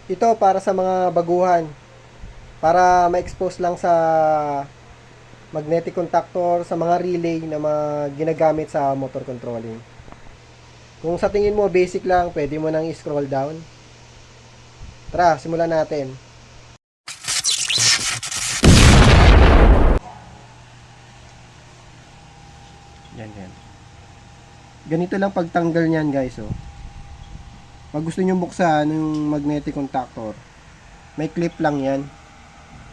Ito para sa mga baguhan. Para ma-expose lang sa magnetic contactor, sa mga relay na mga ginagamit sa motor controlling. Kung sa tingin mo basic lang, pwede mo nang i-scroll down. Tara, simulan natin. Yan. Ganito lang pagtanggal niyan, guys, oh. Pag gusto niyo buksan yung magnetic contactor, may clip lang yan.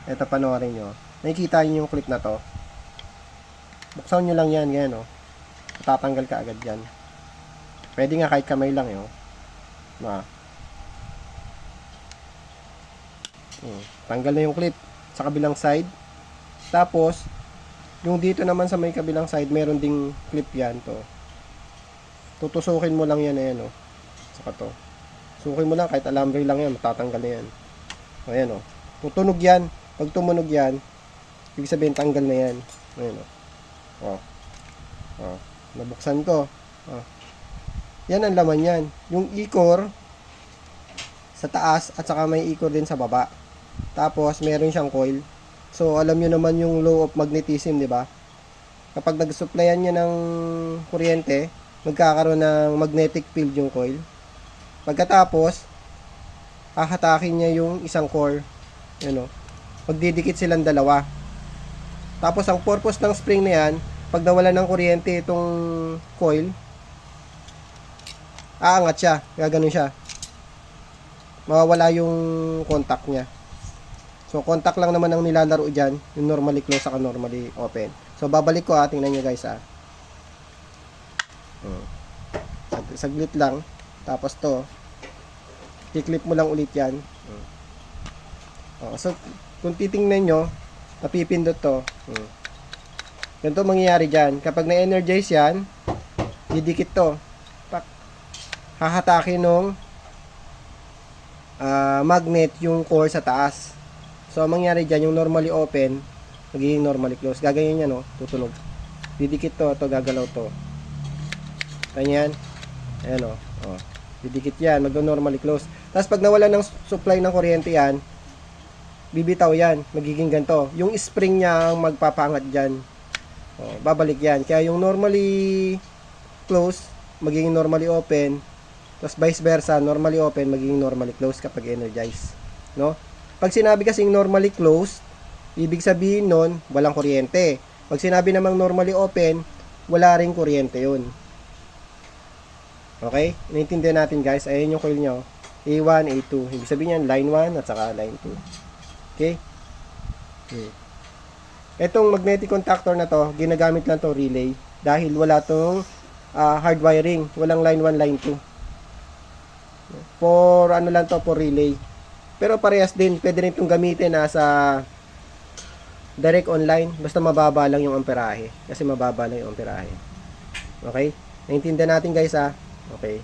Ito, panoorin nyo. Nakikita nyo yung clip na to. Buksan nyo lang yan, ganyan, oh. Tatanggal ka agad yan. Pwede nga kahit kamay lang, yun. Tanggal na yung clip sa kabilang side. Tapos, yung dito naman sa may kabilang side, meron ding clip yan, to. Tutusukin mo lang yan, ayan, oh. Saka to. Sukin mo lang, kahit alambre lang yan, matatanggal na yan. Ayan, oh. Tutunog yan. Pag tumunog yan, ibig sabihin tanggal na yan. Ayan, oh. Nabuksan ko. Yan ang laman yan. Yung e-core sa taas at saka may e-core din sa baba. Tapos meron siyang coil. So alam niyo naman yung law of magnetism, di ba? Kapag nag-supplyan niya ng kuryente, magkakaroon ng magnetic field yung coil. Pagkatapos, hahatakin niya yung isang core. Ano? Magdidikit silang dalawa. Tapos ang purpose ng spring na yan, pag nawala ng kuryente itong coil, aangat siya, gaganon siya. Mawawala yung contact niya. So contact lang naman ang nilalaro dyan, yung normally close saka normally open. So babalik ko, tingnan nyo guys, saglit lang. Tapos to, i-clip mo lang ulit yan. So kung titingnan nyo, napipindot to. Ganito mangyayari dyan. Kapag na-energize yan, didikit to. Hahatakin nung magnet yung core sa taas. So, ang mangyayari dyan, yung normally open, magiging normally close. Gaganyan yan, no? Tutunog. Didikit to, gagalaw to. Ganyan. Ayan, o. Didikit yan, mag-normally close. Tapos, pag nawala ng supply ng kuryente yan, bibitaw yan, magiging ganito. Yung spring niya ang magpapangat dyan. Babalik yan. Kaya yung normally close, magiging normally open. Tapos vice versa, normally open, magiging normally close kapag energized. No? Pag sinabi kasing normally closed, ibig sabihin nun, walang kuryente. Pag sinabi namang normally open, wala ring kuryente yun. Okay? Naintindihan natin guys. Ayan yung coil nyo. A1, A2. Ibig sabihin yan, line 1 at saka line 2. Okay? Etong magnetic contactor na to, ginagamit lang to relay. Dahil wala tong hard wiring. Walang line 1, line 2. For ano lang to, for relay. Pero parehas din, pwede rin itong gamitin sa direct online. Basta mababa lang yung amperahe. Kasi mababa lang yung amperahe. Okay? Naintindihan natin guys Okay.